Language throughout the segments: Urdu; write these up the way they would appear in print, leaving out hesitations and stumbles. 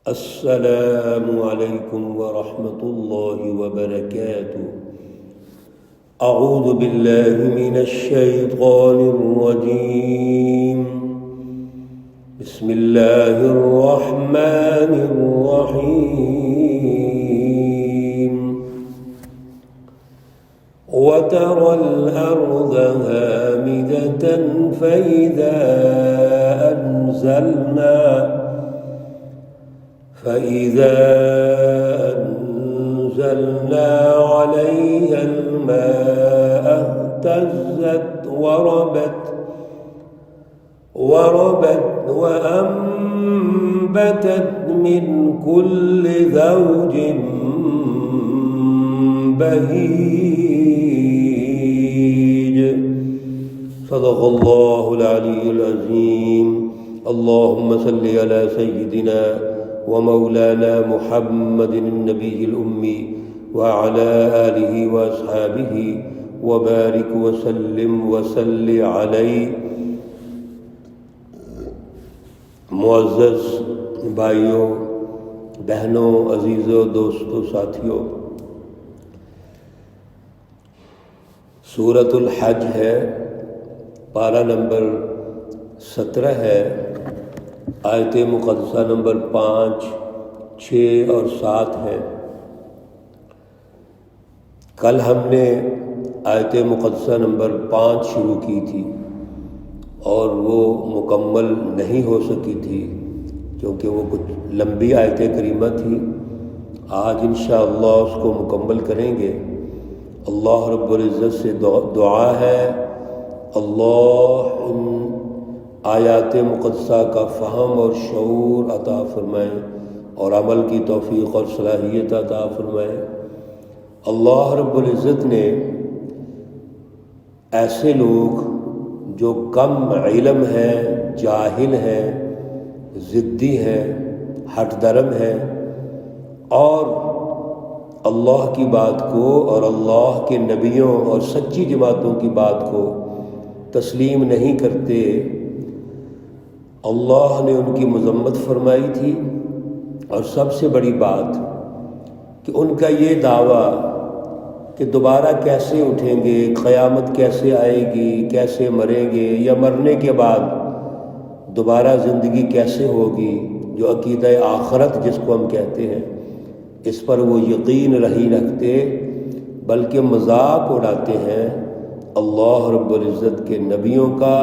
السلام علیکم ورحمۃ اللہ وبرکاتہ۔ اعوذ باللہ من الشیطان الرجیم، بسم اللہ الرحمن الرحیم۔ وترى الأرض هامدة فإذا أنزلنا عليها الماء اهتزت وربت وأنبتت من كل زوج بهيج۔ صدق الله العلي العظيم۔ اللهم صل على سيدنا ومولانا محمد النبي الأمي وعلى آله وأصحابه وبارك وسلم وصل عليه۔ معزز بھائیوں، بہنوں، عزیزوں، دوستوں، ساتھیوں، سورۃ الحج ہے، پارہ نمبر 17 ہے، آیت مقدسہ نمبر 5، 6 اور 7 ہے۔ کل ہم نے آیت مقدسہ نمبر 5 شروع کی تھی اور وہ مکمل نہیں ہو سکی تھی کیونکہ وہ کچھ لمبی آیت کریمہ تھی۔ آج انشاءاللہ اس کو مکمل کریں گے۔ اللہ رب العزت سے دعا ہے، اللہ ان آیات مقدسہ کا فہم اور شعور عطا فرمائے اور عمل کی توفیق اور صلاحیت عطا فرمائے۔ اللہ رب العزت نے ایسے لوگ جو کم علم ہیں، جاہل ہیں، ضدی ہیں، ہٹ درم ہیں اور اللہ کی بات کو اور اللہ کے نبیوں اور سچی جماعتوں کی بات کو تسلیم نہیں کرتے، اللہ نے ان کی مذمت فرمائی تھی۔ اور سب سے بڑی بات کہ ان کا یہ دعویٰ کہ دوبارہ کیسے اٹھیں گے، قیامت کیسے آئے گی، کیسے مریں گے، یا مرنے کے بعد دوبارہ زندگی کیسے ہوگی، جو عقیدہ آخرت جس کو ہم کہتے ہیں، اس پر وہ یقین نہیں رکھتے بلکہ مذاق اڑاتے ہیں اللہ رب العزت کے نبیوں کا،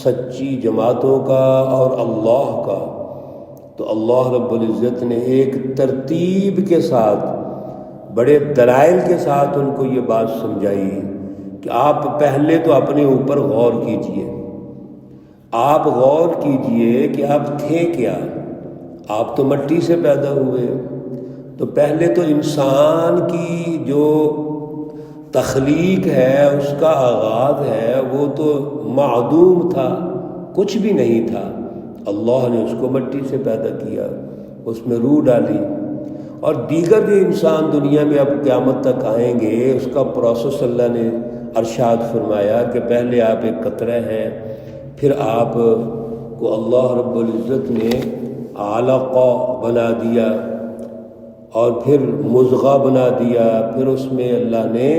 سچی جماعتوں کا اور اللہ کا۔ تو اللہ رب العزت نے ایک ترتیب کے ساتھ، بڑے دلائل کے ساتھ ان کو یہ بات سمجھائی کہ آپ پہلے تو اپنے اوپر غور کیجئے، آپ غور کیجئے کہ آپ تھے کیا۔ آپ تو مٹی سے پیدا ہوئے، تو پہلے تو انسان کی جو تخلیق ہے، اس کا آغاز ہے، وہ تو معدوم تھا، کچھ بھی نہیں تھا۔ اللہ نے اس کو مٹی سے پیدا کیا، اس میں روح ڈالی، اور دیگر جو انسان دنیا میں اب قیامت تک آئیں گے، اس کا پروسیس اللہ نے ارشاد فرمایا کہ پہلے آپ ایک قطرہ ہیں، پھر آپ کو اللہ رب العزت نے علقہ بنا دیا اور پھر مضغہ بنا دیا، پھر اس میں اللہ نے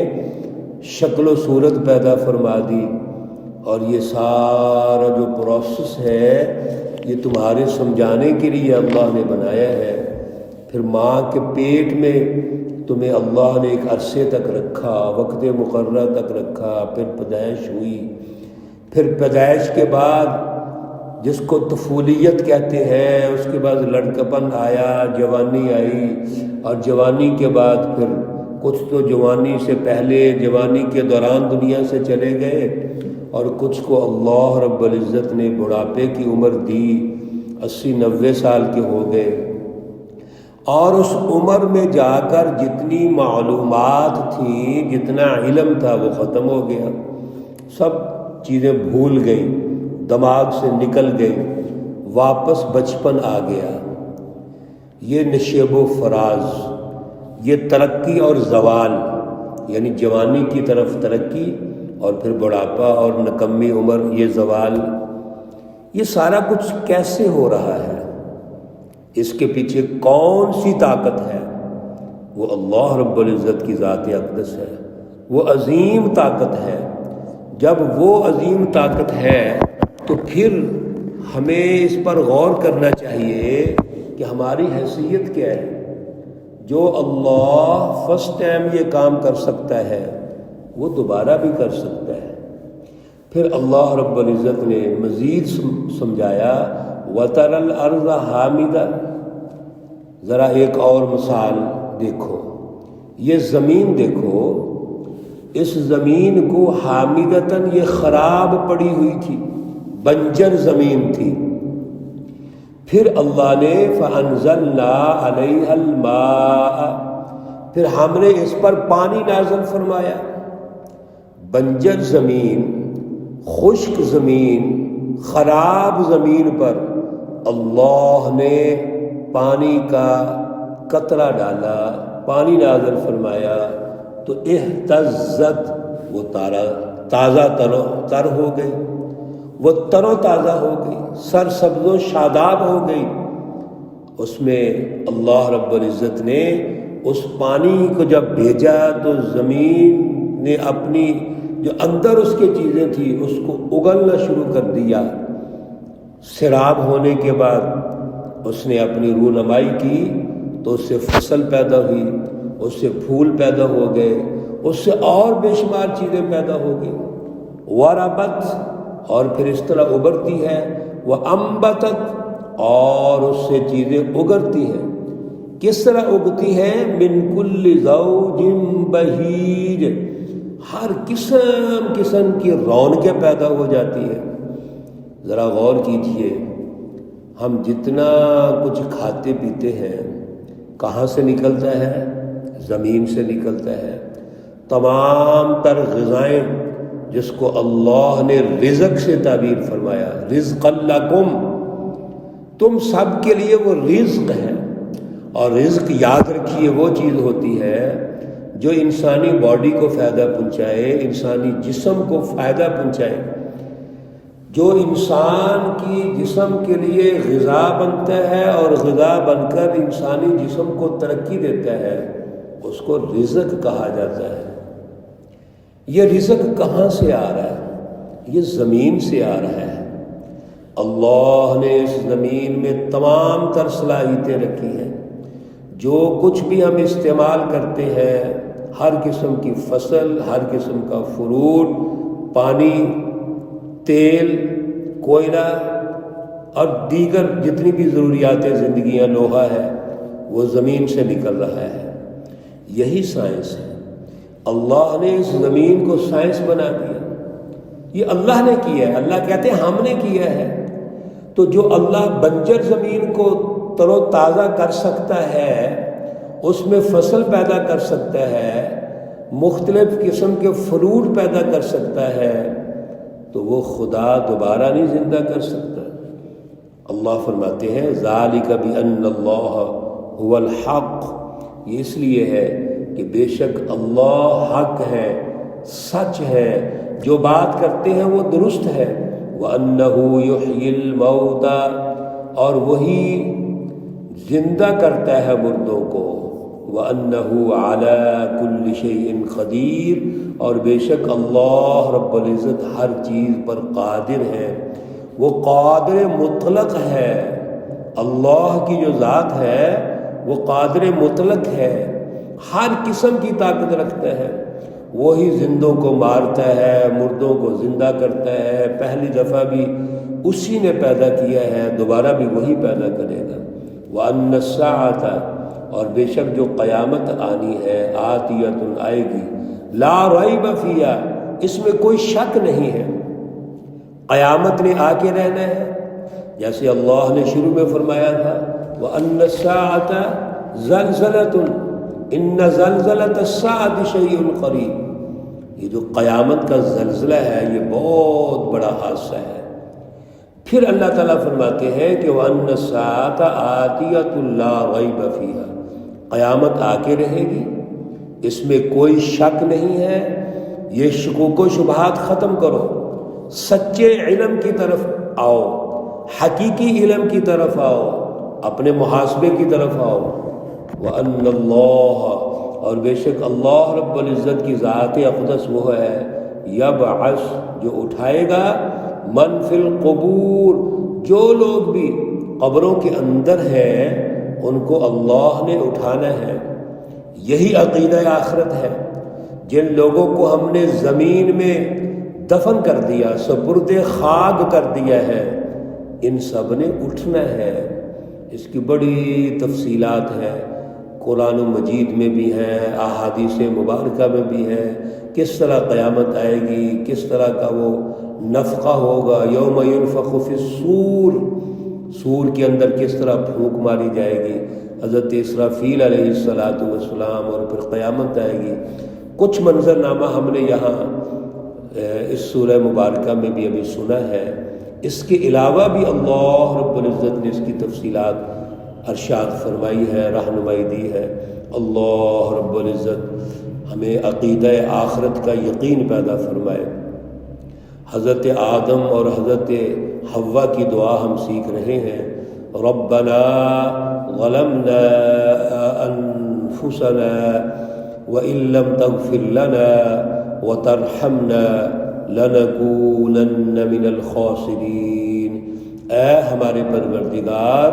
شکل و صورت پیدا فرما دی۔ اور یہ سارا جو پروسیس ہے، یہ تمہارے سمجھانے کے لیے اللہ نے بنایا ہے۔ پھر ماں کے پیٹ میں تمہیں اللہ نے ایک عرصے تک رکھا، وقت مقررہ تک رکھا، پھر پیدائش ہوئی، پھر پیدائش کے بعد جس کو طفولیت کہتے ہیں، اس کے بعد لڑکپن آیا، جوانی آئی، اور جوانی کے بعد پھر کچھ تو جوانی سے پہلے، جوانی کے دوران دنیا سے چلے گئے، اور کچھ کو اللہ رب العزت نے بڑھاپے کی عمر دی، 80-90 سال کے ہو گئے، اور اس عمر میں جا کر جتنی معلومات تھیں، جتنا علم تھا، وہ ختم ہو گیا، سب چیزیں بھول گئیں، دماغ سے نکل گئی، واپس بچپن آ گیا۔ یہ نشیب و فراز، یہ ترقی اور زوال، یعنی جوانی کی طرف ترقی اور پھر بڑھاپا اور نکمی عمر، یہ زوال، یہ سارا کچھ کیسے ہو رہا ہے؟ اس کے پیچھے کون سی طاقت ہے؟ وہ اللہ رب العزت کی ذات اقدس ہے، وہ عظیم طاقت ہے۔ جب وہ عظیم طاقت ہے تو پھر ہمیں اس پر غور کرنا چاہیے کہ ہماری حیثیت کیا ہے۔ جو اللہ فرسٹ ٹائم یہ کام کر سکتا ہے وہ دوبارہ بھی کر سکتا ہے۔ پھر اللہ رب العزت نے مزید سمجھایا وَتَرَى الْأَرْضَ حَامِدَةً، ذرا ایک اور مثال دیکھو، یہ زمین دیکھو، اس زمین کو حامدتاً، یہ خراب پڑی ہوئی تھی، بنجر زمین تھی۔ پھر اللہ نے فَأَنزَلْنَا عَلَيْهَا الْمَاءَ، پھر ہم نے اس پر پانی نازل فرمایا۔ بنجر زمین، خشک زمین، خراب زمین پر اللہ نے پانی کا قطرہ ڈالا، پانی نازل فرمایا تو اہتزت، وہ تازہ تر ہو گئی، وہ تر و تازہ ہو گئی، سر سبز و شاداب ہو گئی۔ اس میں اللہ رب العزت نے اس پانی کو جب بھیجا تو زمین نے اپنی جو اندر اس کے چیزیں تھیں اس کو اگلنا شروع کر دیا۔ سیراب ہونے کے بعد اس نے اپنی رونمائی کی تو اس سے فصل پیدا ہوئی، اس سے پھول پیدا ہو گئے، اس سے اور بے شمار چیزیں پیدا ہو گئی۔ وربت، اور پھر اس طرح ابھرتی ہے، وانبتت، اور اس سے چیزیں اگرتی ہیں۔ کس طرح اگتی ہیں؟ من کل زوج بہیج، ہر قسم کی رونقیں پیدا ہو جاتی ہیں۔ ذرا غور کیجئے، ہم جتنا کچھ کھاتے پیتے ہیں کہاں سے نکلتا ہے؟ زمین سے نکلتا ہے۔ تمام تر غذائیں جس کو اللہ نے رزق سے تعبیر فرمایا، رزق لکم، تم سب کے لیے وہ رزق ہے۔ اور رزق یاد رکھیے وہ چیز ہوتی ہے جو انسانی باڈی کو فائدہ پہنچائے، انسانی جسم کو فائدہ پہنچائے۔ جو انسان کی جسم کے لیے غذا بنتا ہے اور غذا بن کر انسانی جسم کو ترقی دیتا ہے، اس کو رزق کہا جاتا ہے۔ یہ رزق کہاں سے آ رہا ہے؟ یہ زمین سے آ رہا ہے۔ اللہ نے اس زمین میں تمام تر صلاحیتیں رکھی ہیں۔ جو کچھ بھی ہم استعمال کرتے ہیں، ہر قسم کی فصل، ہر قسم کا فروٹ، پانی، تیل، کوئلہ اور دیگر جتنی بھی ضروریات زندگیاں، لوہا ہے، وہ زمین سے نکل رہا ہے۔ یہی سائنس ہے۔ اللہ نے اس زمین کو سائنس بنا دیا۔ یہ اللہ نے کیا ہے۔ اللہ کہتے ہیں ہم نے کیا ہے۔ تو جو اللہ بنجر زمین کو تر و تازہ کر سکتا ہے، اس میں فصل پیدا کر سکتا ہے، مختلف قسم کے فروٹ پیدا کر سکتا ہے، تو وہ خدا دوبارہ نہیں زندہ کر سکتا؟ اللہ فرماتے ہیں ذالک بأن اللہ هو الحق، یہ اس لیے ہے کہ بے شک اللہ حق ہے، سچ ہے، جو بات کرتے ہیں وہ درست ہے۔ وَأَنَّهُ يُحْيِي الْمَوْتَى، اور وہی زندہ کرتا ہے مردوں کو۔ وَأَنَّهُ عَلَى كُلِّ شَيْءٍ قَدِيرٌ، اور بے شک اللہ رب العزت ہر چیز پر قادر ہے، وہ قادر مطلق ہے۔ اللہ کی جو ذات ہے وہ قادر مطلق ہے، ہر قسم کی طاقت رکھتا ہے۔ وہی زندوں کو مارتا ہے، مردوں کو زندہ کرتا ہے، پہلی دفعہ بھی اسی نے پیدا کیا ہے، دوبارہ بھی وہی پیدا کرے گا۔ وَأَنَّ السَّاعَةَ، اور بے شک جو قیامت آنی ہے، آتیۃ، آئے گی، لا ریب فیہا، اس میں کوئی شک نہیں ہے، قیامت نے آ کے رہنا ہے۔ جیسے اللہ نے شروع میں فرمایا تھا وَأَنَّ السَّاعَةَ زَلْزَلَةٌ إِنَّ زَلْزَلَةَ السَّاعَةِ شَيْءٌ قَرِيبٌ، یہ جو قیامت کا زلزلہ ہے یہ بہت بڑا حادثہ ہے۔ پھر اللہ تعالیٰ فرماتے ہیں کہ وَأَنَّ السَّاعَةَ آتِيَةٌ لَا رَيْبَ فِيهَا، قیامت آ کے رہے گی، اس میں کوئی شک نہیں ہے۔ یہ شکوک و شبہات ختم کرو، سچے علم کی طرف آؤ، حقیقی علم کی طرف آؤ، اپنے محاسبے کی طرف آؤ۔ وَأَنَّ اللَّهَ، اور بے شک اللہ رب العزت کی ذات اقدس وہ ہے، یبعث، جو اٹھائے گا، من فی القبور، جو لوگ بھی قبروں کے اندر ہیں ان کو اللہ نے اٹھانا ہے۔ یہی عقیدہ آخرت ہے۔ جن لوگوں کو ہم نے زمین میں دفن کر دیا، سپرد خاک کر دیا ہے، ان سب نے اٹھنا ہے۔ اس کی بڑی تفصیلات ہیں، قرآن مجید میں بھی ہیں، احادیث مبارکہ میں بھی ہیں، کس طرح قیامت آئے گی، کس طرح کا وہ نفخہ ہوگا، یوم ینفخ فی الصور، سور کے اندر کس طرح پھونک ماری جائے گی، حضرت اسرافیل علیہ السلام، اور پھر قیامت آئے گی۔ کچھ منظرنامہ ہم نے یہاں اس سورہ مبارکہ میں بھی ابھی سنا ہے۔ اس کے علاوہ بھی اللہ رب العزت نے اس کی تفصیلات ارشاد فرمائی ہے، رہنمائی دی ہے۔ اللہ رب العزت ہمیں عقیدہ آخرت کا یقین پیدا فرمائے۔ حضرت آدم اور حضرت حوا کی دعا ہم سیکھ رہے ہیں، ربنا ظلمنا انفسنا وَإِن لَّمْ تَغْفِرْ لَنَا وَتَرْحَمْنَا لَنَكُونَنَّ مِنَ الْخَاسِرِينَ۔ اے ہمارے پروردگار،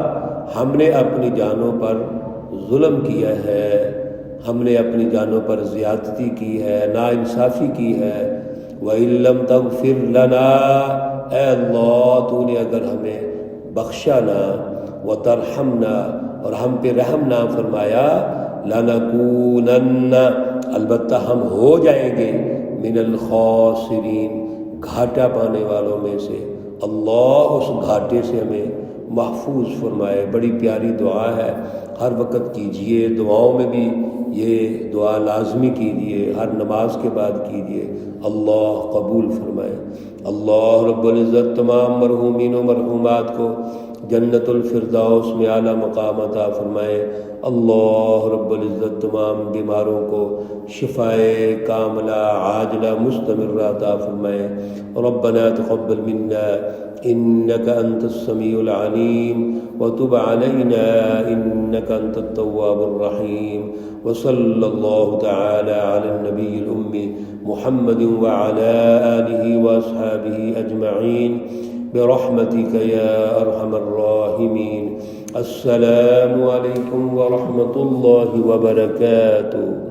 ہم نے اپنی جانوں پر ظلم کیا ہے، ہم نے اپنی جانوں پر زیادتی کی ہے، ناانصافی کی ہے۔ وَإِن لَّمْ تَغْفِرْ لَنَا، اے اللہ تو نے اگر ہمیں بخشا نہ، وَتَرْحَمْنَا، اور ہم پہ رحم نہ فرمایا، لَنَكُونَنَّ، البتہ ہم ہو جائیں گے، من الخاسرین، گھاٹا پانے والوں میں سے۔ اللہ اس گھاٹے سے ہمیں محفوظ فرمائے۔ بڑی پیاری دعا ہے، ہر وقت کیجئے، دعاؤں میں بھی یہ دعا لازمی کیجئے، ہر نماز کے بعد کیجئے، اللہ قبول فرمائے۔ اللہ رب العزت تمام مرحومین و مرحومات کو جنت الفردوس میں اعلیٰ مقام عطا فرمائے۔ اللہ رب العزت تمام بیماروں کو شفائے کاملہ عاجلہ مستمرہ عطا فرمائے۔ ربنا تقبل منا انك انت السميع العليم وتب علينا انك انت التواب الرحيم، وصلى الله تعالى على النبي الأمي محمد وعلى آله وأصحابه أجمعين برحمتك يا أرحم الراحمين۔ السلام علیکم ورحمۃ اللہ وبرکاتہ۔